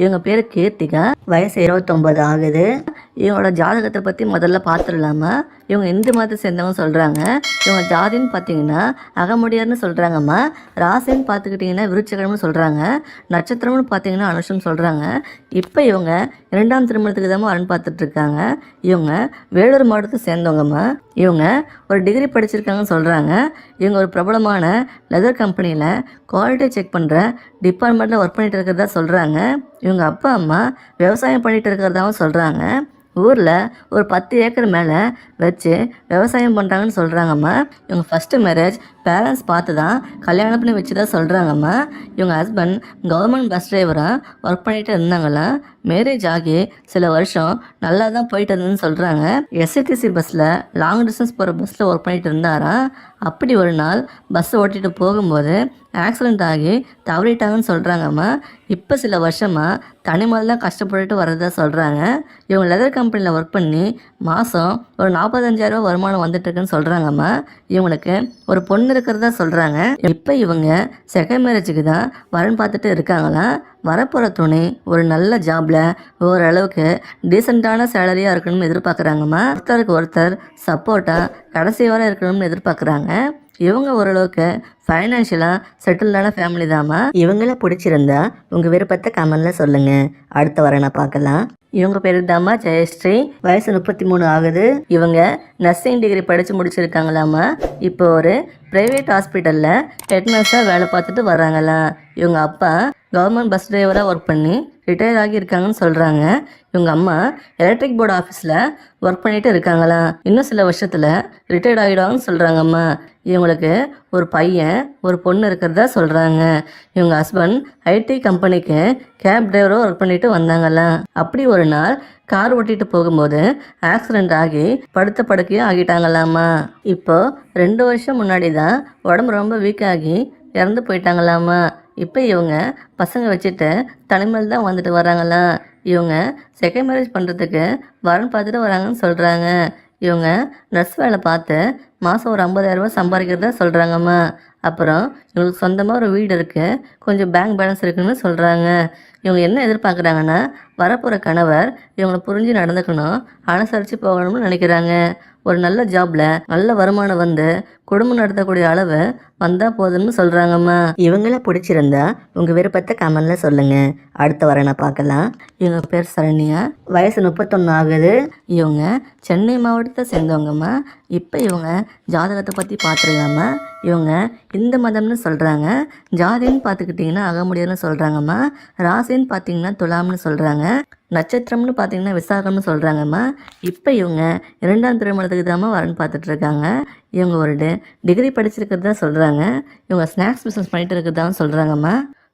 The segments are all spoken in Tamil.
இவங்க பேர் கீர்த்திகா, வயசு 29 ஆகுது. இவங்களோட ஜாதகத்தை பற்றி முதல்ல பார்த்துடலாமா? இவங்க இந்து மதத்தை சேர்ந்தவங்க சொல்கிறாங்க. இவங்க ஜாதின்னு பார்த்தீங்கன்னா அகமுடியார்னு சொல்கிறாங்கம்மா. ராசின்னு பார்த்துக்கிட்டிங்கன்னா விருச்சிகம்னு சொல்கிறாங்க. நட்சத்திரம்னு பார்த்தீங்கன்னா அனுஷம் சொல்கிறாங்க. இப்போ இவங்க 2ஆம் திருமணத்துக்கு தான் வரன் பார்த்துட்ருக்காங்க. இவங்க வேலூர் மாவட்டத்தை சேர்ந்தவங்கம்மா. இவங்க ஒரு டிகிரி படிச்சிருக்காங்கன்னு சொல்கிறாங்க. இவங்க ஒரு பிரபலமான லெதர் கம்பெனியில் குவாலிட்டி செக் பண்ணுற டிபார்ட்மெண்ட்டில் ஒர்க் பண்ணிகிட்டு இருக்கிறதா சொல்கிறாங்க. இவங்க அப்பா அம்மா விவசாயம் பண்ணிகிட்டு இருக்கிறதாவும் சொல்கிறாங்க. ஊரில் ஒரு 10 ஏக்கர் மேலே வச்சு விவசாயம் பண்ணுறாங்கன்னு சொல்கிறாங்கம்மா. இவங்க ஃபஸ்ட்டு மேரேஜ் பேரண்ட்ஸ் பார்த்து தான் கல்யாணம் பண்ணி வச்சு தான் சொல்கிறாங்கம்மா. இவங்க ஹஸ்பண்ட் கவர்மெண்ட் பஸ் டிரைவராக ஒர்க் பண்ணிகிட்டு இருந்தாங்களாம். மேரேஜ் ஆகி சில வருஷம் நல்லா தான் போயிட்டு இருந்ததுன்னு சொல்கிறாங்க. எஸ்ஐடிசி பஸ்ஸில் லாங் டிஸ்டன்ஸ் போகிற பஸ்ஸில் ஒர்க் பண்ணிகிட்டு இருந்தாராம். அப்படி ஒரு நாள் பஸ் ஓட்டிகிட்டு போகும்போது ஆக்சிடெண்ட் ஆகி தவறிட்டாங்கன்னு சொல்கிறாங்கம்மா. இப்போ சில வருஷமாக தனிமையில் தான் கஷ்டப்பட்டுட்டு வர்றதா சொல்கிறாங்க. இவங்க லெதர் கம்பெனியில் ஒர்க் பண்ணி மாதம் ஒரு 45,000 வருமானம் வந்துட்டுருக்குன்னு சொல்கிறாங்கம்மா. இவங்களுக்கு ஒரு பொண்ணு இருக்கிறதா சொல்கிறாங்க. இப்போ இவங்க செகண்ட் மேரேஜுக்கு தான் வரன் பார்த்துட்டு இருக்காங்களாம். வரப்போகிற துணை ஒரு நல்ல ஜாபில் ஓரளவுக்கு டீசெண்டான சேலரியாக இருக்கணும்னு எதிர்பார்க்குறாங்கம்மா. ஒருத்தருக்கு ஒருத்தர் சப்போர்ட்டாக கடைசி வரை இருக்கணும்னு எதிர்பார்க்குறாங்க. இவங்க ஓரளவுக்கு ஃபைனான்ஷியலாக செட்டில்டான ஃபேமிலி தாம்மா. இவங்கள பிடிச்சிருந்தா உங்கள் விருப்பத்தை கமெண்டில் சொல்லுங்கள். அடுத்த வரனை பார்க்கலாம். இவங்க பேர் தாம்மா ஜெயஸ்ரீ, வயசு 33 ஆகுது. இவங்க நர்சிங் டிகிரி படித்து முடிச்சிருக்காங்களாம்மா. இப்போ ஒரு ப்ரைவேட் ஹாஸ்பிட்டலில் ஹெட் நர்ஸாக வேலை பார்த்துட்டு வர்றாங்களாம். இவங்க அப்பா கவர்மெண்ட் பஸ் டிரைவராக ஒர்க் பண்ணி ரிட்டையர் ஆகியிருக்காங்கன்னு சொல்கிறாங்க. இவங்க அம்மா எலக்ட்ரிக் போர்டு ஆஃபீஸில் ஒர்க் பண்ணிகிட்டு இருக்காங்களாம். இன்னும் சில வருஷத்தில் ரிட்டையர்ட் ஆகிடுவாங்கன்னு சொல்கிறாங்கம்மா. இவங்களுக்கு ஒரு பையன் ஒரு பொண்ணு இருக்கிறதா சொல்கிறாங்க. இவங்க ஹஸ்பண்ட் ஐடி கம்பெனிக்கு கேப் டிரைவராக ஒர்க் பண்ணிட்டு வந்தாங்களாம். அப்படி ஒரு நாள் கார் ஓட்டிகிட்டு போகும்போது ஆக்சிடெண்ட் ஆகி படுத்த படுக்கையும் ஆகிட்டாங்களாம்மா. இப்போ 2 வருஷம் முன்னாடி தான் உடம்பு ரொம்ப வீக்காகி இறந்து போயிட்டாங்களாம்மா. இப்போ இவங்க பசங்க வச்சுட்டு தனிமையில் தான் வந்துட்டு வராங்களாம். இவங்க செகண்ட் மேரேஜ் பண்ணுறதுக்கு வரன் பார்த்துட்டு வராங்கன்னு சொல்கிறாங்க. இவங்க நர்ஸ் வேலை பார்த்து மாதம் ஒரு 50,000 சம்பாதிக்கிறதா சொல்கிறாங்கம்மா. அப்புறம் இவங்களுக்கு சொந்தமாக ஒரு வீடு இருக்குது, கொஞ்சம் பேங்க் பேலன்ஸ் இருக்குன்னு சொல்கிறாங்க. இவங்க என்ன எதிர்பார்க்குறாங்கன்னா வரப்போகிற கணவர் இவங்களை புரிஞ்சு நடந்துக்கணும், அனுசரித்து போகணும்னு நினைக்கிறாங்க. ஒரு நல்ல ஜாபில் நல்ல வருமானம் வந்து குடும்பம் நடத்தக்கூடிய அளவு வந்தால் போதும்னு சொல்கிறாங்கம்மா. இவங்கள பிடிச்சிருந்தா உங்கள் விருப்பத்தை கமெண்டில் சொல்லுங்கள். அடுத்த வரனை பார்க்கலாம். இவங்க பேர் சரண்யா, வயசு 31 ஆகுது. இவங்க சென்னை மாவட்டத்தை சேர்ந்தவங்கம்மா. இப்போ இவங்க ஜாதகத்தை பற்றி பார்த்துருக்காம்மா. இவங்க இந்து மதம்னு சொல்கிறாங்க. ஜாதின்னு பார்த்துக்கிட்டிங்கன்னா அகமுடியர்னு சொல்கிறாங்கம்மா. ராசின்னு பார்த்தீங்கன்னா துலாம்னு சொல்கிறாங்க. நட்சத்திரம்னு பார்த்தீங்கன்னா விசாகம்னு சொல்கிறாங்கம்மா. இப்போ இவங்க 2ஆம் திருமணத்துக்கு தாம்மா வரன் பார்த்துட்ருக்காங்க. இவங்க ஒரு டிகிரி படிச்சிருக்கிறதா சொல்கிறாங்க. இவங்க ஸ்நாக்ஸ் பிஸ்னஸ் பண்ணிட்டு இருக்கிறதாவும் சொல்கிறாங்கம்மா.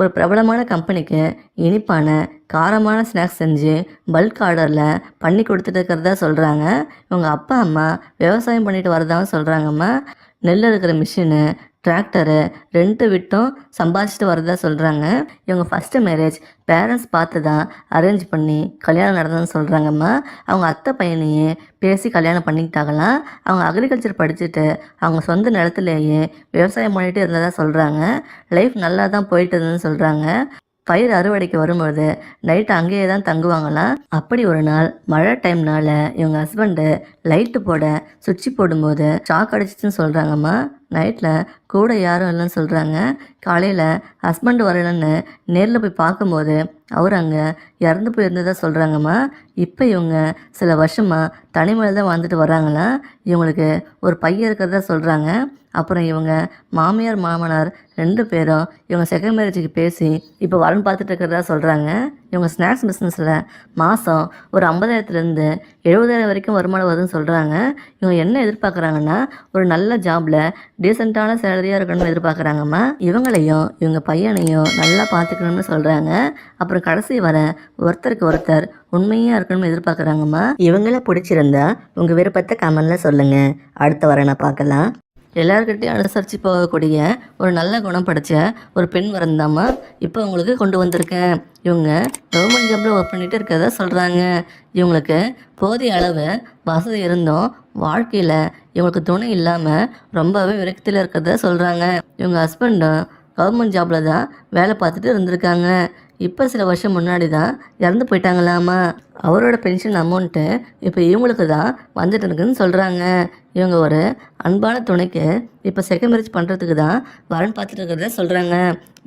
ஒரு பிரபலமான கம்பெனிக்கு இனிப்பான காரமான ஸ்நாக்ஸ் செஞ்சு பல்க் ஆர்டரில் பண்ணி கொடுத்துட்டு இருக்கிறதா சொல்கிறாங்க. இவங்க அப்பா அம்மா விவசாயம் பண்ணிட்டு வரதாகவும் சொல்கிறாங்கம்மா. நெல் இருக்கிற மிஷினு, டிராக்டரு ரெண்ட்டு விட்டும் சம்பாதிச்சிட்டு வரதா சொல்கிறாங்க. இவங்க ஃபஸ்ட்டு மேரேஜ் பேரண்ட்ஸ் பார்த்து தான் அரேஞ்ச் பண்ணி கல்யாணம் நடந்ததுன்னு சொல்கிறாங்கம்மா. அவங்க அத்தை பையனையே பேசி கல்யாணம் பண்ணிக்கிட்டாங்களாம். அவங்க அக்ரிகல்ச்சர் படிச்சுட்டு அவங்க சொந்த நிலத்துலேயே விவசாயம் பண்ணிகிட்டு இருந்ததா சொல்கிறாங்க. லைஃப் நல்லா தான் போயிட்டு இருந்ததுன்னு சொல்கிறாங்க. பயிர் அறுவடைக்கு வரும்போது நைட்டு அங்கேயே தான் தங்குவாங்களாம். அப்படி ஒரு நாள் மழை டைம்னால இவங்க ஹஸ்பண்டு லைட்டு போட சுவிட்ச் போடும்போது ஷாக் அடிச்சிச்சுன்னு சொல்கிறாங்கம்மா. நைட்டில் கூட யாரும் இல்லைன்னு சொல்கிறாங்க. காலையில் ஹஸ்பண்டு வரலன்னு நேரில் போய் பார்க்கும்போது அவர் அங்கே இறந்து போயிருந்ததாக சொல்கிறாங்கம்மா. இப்போ இவங்க சில வருஷமாக தனிமையில் தான் வந்துட்டு வராங்களாம். இவங்களுக்கு ஒரு பையன் இருக்கிறதா சொல்கிறாங்க. அப்புறம் இவங்க மாமியார் மாமனார் 2 பேரும் இவங்க செகண்ட் மேரேஜுக்கு பேசி இப்போ வரன் பார்த்துட்டு இருக்கிறதா சொல்கிறாங்க. இவங்க ஸ்நாக்ஸ் பிஸ்னஸில் மாதம் ஒரு 50,000லேருந்து 70,000 வரைக்கும் வருமானம் வருதுன்னு சொல்கிறாங்க. இவங்க என்ன எதிர்பார்க்குறாங்கன்னா ஒரு நல்ல ஜாபில் டீசெண்டான சேலரியாக இருக்கணும்னு எதிர்பார்க்குறாங்கம்மா. இவங்களையும் இவங்க பையனையும் நல்லா பார்த்துக்கணும்னு சொல்கிறாங்க. அப்புறம் கடைசி வர ஒருத்தருக்கு ஒருத்தர் உண்மையாக இருக்கணும்னு எதிர்பார்க்குறாங்கம்மா. இவங்கள பிடிச்சிருந்தா உங்கள் விருப்பத்தை கமெண்டில் சொல்லுங்கள். அடுத்த வரனை பார்க்கலாம். எல்லாருக்கிட்டையும் அனுசரித்து போகக்கூடிய ஒரு நல்ல குணம் படைச்ச ஒரு பெண் வரந்தாம்மா இப்போ உங்களுக்கு கொண்டு வந்திருக்கேன். இவங்க கவர்மெண்ட் ஜாப்பில் ஒர்க் பண்ணிகிட்டு இருக்கிறதா சொல்கிறாங்க. இவங்களுக்கு போதிய அளவு வசதி இருந்தும் வாழ்க்கையில் இவங்களுக்கு துணை இல்லாமல் ரொம்பவே விரக்தியில் இருக்கிறதா சொல்கிறாங்க. இவங்க ஹஸ்பண்டும் கவர்மெண்ட் ஜாபில் தான் வேலை பார்த்துட்டு இருந்திருக்காங்க. இப்போ சில வருஷம் முன்னாடி தான் இறந்து போயிட்டாங்களாமா. அவரோட பென்ஷன் அமௌண்ட்டு இப்போ இவங்களுக்கு தான் வந்துட்டு இருக்குன்னு சொல்கிறாங்க. இவங்க ஒரு அன்பான துணைக்கு இப்போ செகண்ட் மேரேஜ் பண்ணுறதுக்கு தான் வரன் பார்த்துட்டு இருக்கிறத சொல்கிறாங்க.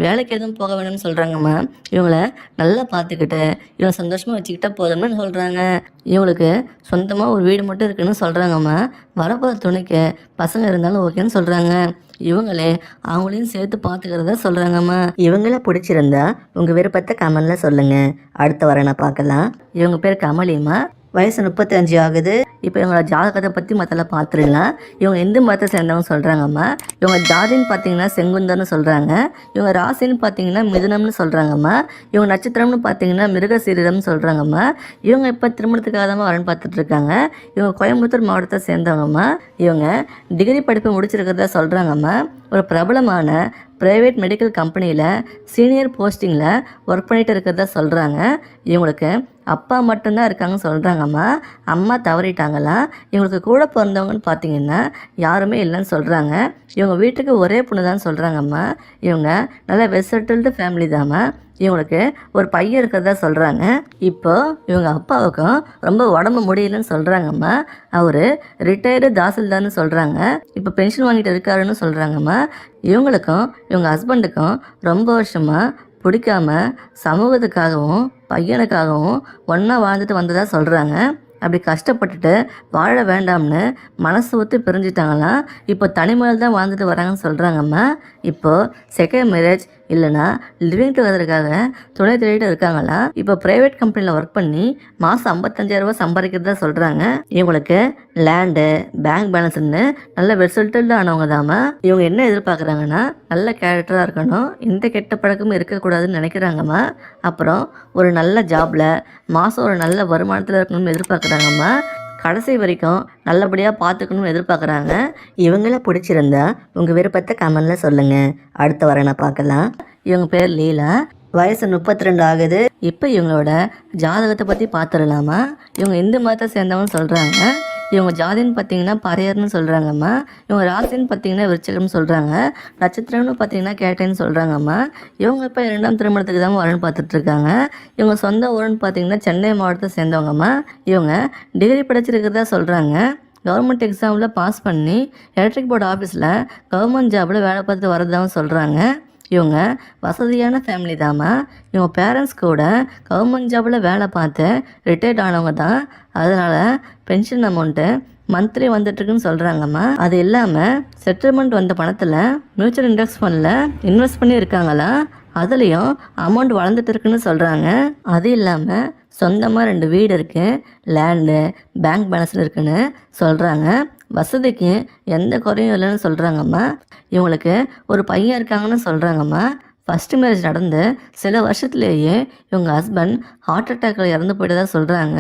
வேலைக்கு எதுவும் போக வேணும்னு சொல்கிறாங்கம்மா. இவங்கள நல்லா பார்த்துக்கிட்டு இவங்க சந்தோஷமாக வச்சுக்கிட்டா போதும்னு சொல்கிறாங்க. இவங்களுக்கு சொந்தமாக ஒரு வீடு மட்டும் இருக்குன்னு சொல்கிறாங்கம்மா. வரப்போகிற துணைக்கு பசங்க இருந்தாலும் ஓகேன்னு சொல்கிறாங்க. இவங்களே அவங்களையும் சேர்த்து பார்த்துக்கிறத சொல்கிறாங்கம்மா. இவங்கள பிடிச்சிருந்தா உங்கள் விருப்பத்தை கமெண்டில் சொல்லுங்கள். அடுத்த வரனை பார்க்கலாம். இவங்க பேர் கமலிம்மா. வயசு 35 ஆகுது. இப்போ இவங்களோட ஜாதகத்தை பற்றி மற்றெல்லாம் பார்த்துருக்கலாம். இவங்க எந்த மதத்தை சேர்ந்தவங்க சொல்கிறாங்கம்மா. இவங்க ஜாதின்னு பார்த்தீங்கன்னா செங்குந்தர்னு சொல்கிறாங்க. இவங்க ராசின்னு பார்த்தீங்கன்னா மிதுனம்னு சொல்கிறாங்கம்மா. இவங்க நட்சத்திரம்னு பார்த்தீங்கன்னா மிருகசீரிடம்னு சொல்கிறாங்கம்மா. இவங்க இப்போ திருமணத்துக்காக தான் வரன்னு பார்த்துட்ருக்காங்க. இவங்க கோயம்புத்தூர் மாவட்டத்தை சேர்ந்தவங்கம்மா. இவங்க டிகிரி படிப்பு முடிச்சிருக்கிறதா சொல்கிறாங்கம்மா. ஒரு பிரபலமான ப்ரைவேட் மெடிக்கல் கம்பெனியில் சீனியர் போஸ்டிங்கில் ஒர்க் பண்ணிகிட்டு இருக்கிறதா சொல்கிறாங்க. இவங்களுக்கு அப்பா மட்டும்தான் இருக்காங்கன்னு சொல்கிறாங்கம்மா. அம்மா தவறிட்டாங்களாம். இவங்களுக்கு கூட பிறந்தவங்கன்னு பார்த்தீங்கன்னா யாருமே இல்லைன்னு சொல்கிறாங்க. இவங்க வீட்டுக்கு ஒரே பொண்ணு தான் சொல்கிறாங்கம்மா. இவங்க நல்ல வெல் செட்டில்டு ஃபேமிலி தாம்மா. இவங்களுக்கு ஒரு பையன் இருக்கிறதா சொல்கிறாங்க. இப்போ இவங்க அப்பாவுக்கும் ரொம்ப உடம்பு முடியலன்னு சொல்கிறாங்கம்மா. அவர் ரிட்டையர்டு தாசில்தார்னு சொல்கிறாங்க. இப்போ பென்ஷன் வாங்கிட்டு இருக்காருன்னு சொல்கிறாங்கம்மா. இவங்களுக்கும் இவங்க ஹஸ்பண்டுக்கும் ரொம்ப வருஷமாக பிடிக்காம சமூகத்துக்காகவும் பையனுக்காகவும் ஒன்றா வாழ்ந்துட்டு வந்ததாக சொல்கிறாங்க. அப்படி கஷ்டப்பட்டுட்டு வாழ வேண்டாம்னு மனசு ஒத்து பிரிஞ்சிட்டாங்களாம். இப்போ தனிமையில் தான் வாழ்ந்துட்டு வராங்கன்னு சொல்கிறாங்கம்மா. இப்போது செகண்ட் மேரேஜ் இல்லைனா லிவிங் டுகெதருக்காக துணை தேடிட்டு இருக்காங்களாம். இப்போ ப்ரைவேட் கம்பெனியில் ஒர்க் பண்ணி மாதம் 55,000 ரூபா சம்பாதிக்கிறதா சொல்கிறாங்க. இவங்களுக்கு லேண்டு பேங்க் பேலன்ஸ்ன்னு நல்ல வெல்செட்டில்டு ஆனவங்க தாமா. இவங்க என்ன எதிர்பார்க்குறாங்கன்னா நல்ல கேரக்டராக இருக்கணும், எந்த கெட்ட பழக்கமும் இருக்கக்கூடாதுன்னு நினைக்கிறாங்கம்மா. அப்புறம் ஒரு நல்ல ஜாபில் மாதம் ஒரு நல்ல வருமானத்தில் இருக்கணும்னு எதிர்பார்க்குறாங்கம்மா. கடைசி வரைக்கும் நல்லபடியாக பார்த்துக்கணும்னு எதிர்பார்க்குறாங்க. இவங்கள பிடிச்சிருந்தா உங்கள் விருப்பத்தை கமெண்டில் சொல்லுங்கள். அடுத்த வரனை பார்க்கலாம். இவங்க பேர் லீலா. வயசு 32 ஆகுது. இப்போ இவங்களோட ஜாதகத்தை பற்றி பார்த்துடலாமா. இவங்க இந்து மதத்தை சேர்ந்தவங்கன்னு சொல்கிறாங்க. இவங்க ஜாதின்னு பார்த்தீங்கன்னா பறையர்னு சொல்கிறாங்கம்மா. இவங்க ராசின்னு பார்த்தீங்கன்னா விருச்சிகம்னு சொல்கிறாங்க. நட்சத்திரம்னு பார்த்தீங்கன்னா கேட்டைன்னு சொல்கிறாங்கம்மா. இவங்க இப்போ 2ஆம் திருமணத்துக்கு தான் வரன்னு பார்த்துட்ருக்காங்க. இவங்க சொந்த ஊருன்னு பார்த்தீங்கன்னா சென்னை மாவட்டத்தை சேர்ந்தவங்கம்மா. இவங்க டிகிரி படிச்சிருக்கிறதா சொல்கிறாங்க. கவர்மெண்ட் எக்ஸாமில் பாஸ் பண்ணி எலக்ட்ரிக் போர்டு ஆஃபீஸில் கவர்மெண்ட் ஜாபில் வேலை பார்த்து வரதாகவும் சொல்கிறாங்க. இவங்க வசதியான ஃபேமிலி தாம்மா. இவங்க பேரண்ட்ஸ் கூட கவர்மெண்ட் ஜாபில் வேலை பார்த்து ரிட்டையர்ட் ஆனவங்க தான். அதனால் பென்ஷன் அமௌண்ட்டு மந்த்லி வந்துட்டுருக்குன்னு சொல்கிறாங்கம்மா. அது இல்லாமல் செட்டில்மெண்ட் வந்த பணத்தில் மியூச்சுவல் இண்டெக்ஸ் ஃபண்டில் இன்வெஸ்ட் பண்ணி இருக்காங்களாம். அதுலேயும் அமௌண்ட் வளர்ந்துட்டு இருக்குன்னு சொல்கிறாங்க. அது இல்லாமல் சொந்தமாக 2 வீடு இருக்குது, லேண்டு பேங்க் பேலன்ஸில் இருக்குன்னு சொல்கிறாங்க. வசதிக்கு எந்த குறையும் இல்லைன்னு சொல்கிறாங்கம்மா. இவங்களுக்கு ஒரு பையன் இருக்காங்கன்னு சொல்கிறாங்கம்மா. ஃபஸ்ட்டு மேரேஜ் நடந்து சில வருஷத்துலேயே இவங்க ஹஸ்பண்ட் ஹார்ட் அட்டாக்கில் இறந்து போய்ட்டு சொல்கிறாங்க.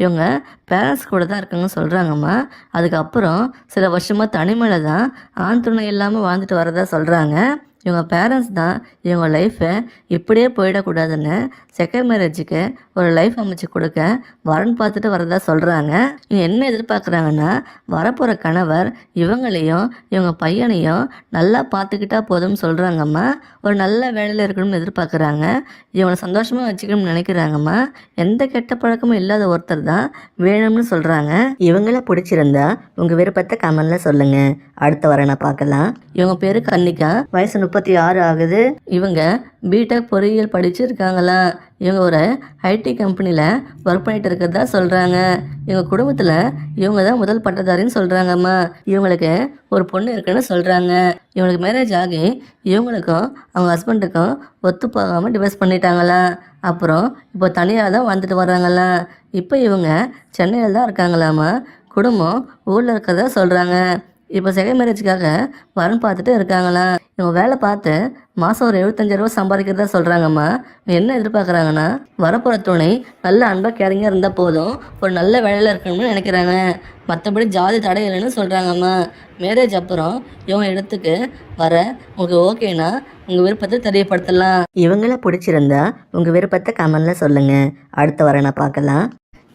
இவங்க பேரண்ட்ஸ் கூட தான் இருக்காங்கன்னு சொல்கிறாங்கம்மா. அதுக்கப்புறம் சில வருஷமாக தனிமையில் தான் ஆண் துணை இல்லாமல் வாழ்ந்துட்டு வரதா சொல்கிறாங்க. இவங்க பேரண்ட்ஸ் தான் இவங்க லைஃப்பை இப்படியே போயிடக்கூடாதுன்னு செகண்ட் மேரேஜுக்கு ஒரு லைஃப் அமைச்சு கொடுக்க வரன் பார்த்துட்டு வரதா சொல்கிறாங்க. இவங்க என்ன எதிர்பார்க்குறாங்கன்னா வரப்போகிற கணவர் இவங்களையும் இவங்க பையனையும் நல்லா பார்த்துக்கிட்டா போதும்னு சொல்கிறாங்கம்மா. ஒரு நல்ல வேலையில் இருக்கணும்னு எதிர்பார்க்குறாங்க. இவங்களை சந்தோஷமாக வச்சுக்கணும்னு நினைக்கிறாங்கம்மா. எந்த கெட்ட பழக்கமும் இல்லாத ஒருத்தர் தான் வேணும்னு சொல்கிறாங்க. இவங்கள பிடிச்சிருந்தா உங்கள் விருப்பத்தை கமெண்டில் சொல்லுங்கள். அடுத்த வரனை பார்க்கலாம். இவங்க பேர் கன்னிகா. வயசு 36 ஆகுது. இவங்க பிடெக் பொறியியல் படிச்சிருக்காங்களா. இவங்க ஒரு ஐடி கம்பெனியில் ஒர்க் பண்ணிட்டு இருக்கிறதா சொல்கிறாங்க. இவங்க குடும்பத்தில் இவங்க தான் முதல் பட்டதாரின்னு சொல்கிறாங்கம்மா. இவங்களுக்கு ஒரு பொண்ணு இருக்குன்னு சொல்கிறாங்க. இவங்களுக்கு மேரேஜ் ஆகி இவங்களுக்கும் அவங்க ஹஸ்பண்டுக்கும் ஒத்து போகாமல் டிவோர்ஸ் பண்ணிட்டாங்களாம். அப்புறம் இப்போ தனியாக தான் வாழ்ந்துட்டு வர்றாங்களாம். இப்போ இவங்க சென்னையில் தான் இருக்காங்களாம்மா. குடும்பம் ஊரில் இருக்கிறதா சொல்கிறாங்க. இப்போ செகண்ட் மேரேஜுக்காக வரன் பார்த்துட்டு இருக்காங்களாம். இவங்க வேலை பார்த்து மாதம் ஒரு 75,000 ரூபா சம்பாதிக்கிறதா சொல்கிறாங்கம்மா. என்ன எதிர்பார்க்குறாங்கன்னா வரப்போகிற துணை நல்ல அன்பாக கேரிங்காக இருந்தால் போதும், ஒரு நல்ல வேலையில் இருக்கணும்னு நினைக்கிறாங்க. மற்றபடி ஜாதி தடை இல்லைன்னு சொல்கிறாங்கம்மா. மேரேஜ் அப்புறம் இவங்க இடத்துக்கு வர உங்களுக்கு ஓகேனா உங்கள் விருப்பத்தை தெரியப்படுத்தலாம். இவங்கள பிடிச்சிருந்தா உங்கள் விருப்பத்தை கமெண்டில் சொல்லுங்கள். அடுத்த வரனை பார்க்கலாம்.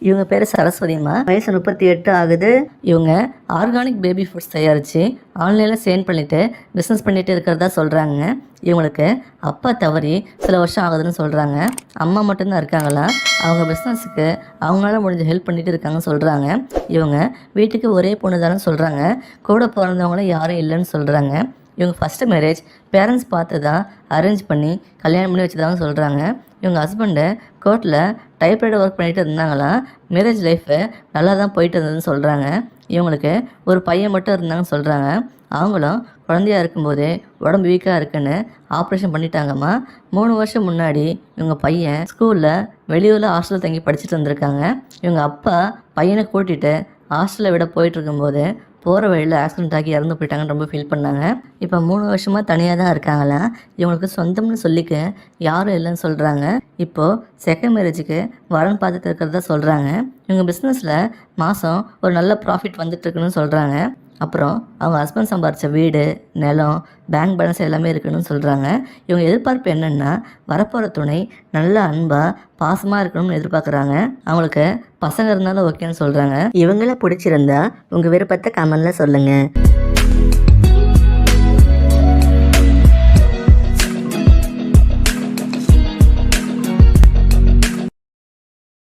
இவங்க பேர் சரஸ்வதிமா, வயசு 38 ஆகுது. இவங்க ஆர்கானிக் பேபி ஃபுட்ஸ் தயாரித்து ஆன்லைனில் சேல் பண்ணிவிட்டு பிஸ்னஸ் பண்ணிகிட்டு இருக்கிறதா சொல்கிறாங்க. இவங்களுக்கு அப்பா தவறி சில வருஷம் ஆகுதுன்னு சொல்கிறாங்க. அம்மா மட்டும்தான் இருக்காங்களா. அவங்க பிஸ்னஸுக்கு அவங்களால முடிஞ்ச ஹெல்ப் பண்ணிட்டு இருக்காங்கன்னு சொல்கிறாங்க. இவங்க வீட்டுக்கு ஒரே பொண்ணு தானே சொல்கிறாங்க. கூட பிறந்தவங்களும் யாரும் இல்லைன்னு சொல்கிறாங்க. இவங்க ஃபஸ்ட்டு மேரேஜ் பேரண்ட்ஸ் பார்த்து தான் அரேஞ்ச் பண்ணி கல்யாணம் பண்ணி வச்சுதாங்க சொல்கிறாங்க. இவங்க ஹஸ்பண்டு கோர்ட்டில் டைப்ரைட்டர் ஒர்க் பண்ணிகிட்டு இருந்தாங்களாம். மேரேஜ் லைஃபு நல்லா தான் போயிட்டு இருந்ததுன்னு சொல்கிறாங்க. இவங்களுக்கு ஒரு பையன் மட்டும் இருந்தாங்கன்னு சொல்கிறாங்க. அவங்களும் குழந்தையா இருக்கும்போதே உடம்பு வீக்காக இருக்குன்னு ஆப்ரேஷன் பண்ணிட்டாங்கம்மா. 3 வருஷம் முன்னாடி இவங்க பையன் ஸ்கூலில் வெளியூரில் ஹாஸ்டலில் தங்கி படிச்சுட்டு வந்திருக்காங்க. இவங்க அப்பா பையனை கூட்டிகிட்டு ஹாஸ்டலில் விட போயிட்டு இருக்கும்போது போகிற வழியில் ஆக்சிடென்ட் ஆகி இறந்து போயிட்டாங்கன்னு ரொம்ப ஃபீல் பண்ணாங்க. இப்போ 3 வருஷமாக தனியாக தான் இருக்காங்களாம். இவங்களுக்கு சொந்தம்னு சொல்லிக்க யாரும் இல்லைன்னு சொல்கிறாங்க. இப்போது செகண்ட் மேரேஜுக்கு வரன் பார்த்துட்டு இருக்கிறதா சொல்கிறாங்க. இவங்க பிஸ்னஸில் மாதம் ஒரு நல்ல ப்ராஃபிட் வந்துட்டுருக்குன்னு சொல்கிறாங்க. அப்புறம் அவங்க ஹஸ்பண்ட் சம்பாரித்த வீடு, நிலம், பேங்க் பேலன்ஸ் எல்லாமே இருக்குன்னு சொல்கிறாங்க. இவங்க எதிர்பார்ப்பு என்னென்னா வரப்போகிற துணை நல்ல அன்பாக பாசமாக இருக்கணும்னு எதிர்பார்க்குறாங்க. அவங்களுக்கு பசங்க இருந்தாலும் ஓகேன்னு சொல்கிறாங்க. இவங்கள பிடிச்சிருந்தா உங்கள் விருப்பத்தை கமெண்டில் சொல்லுங்கள்.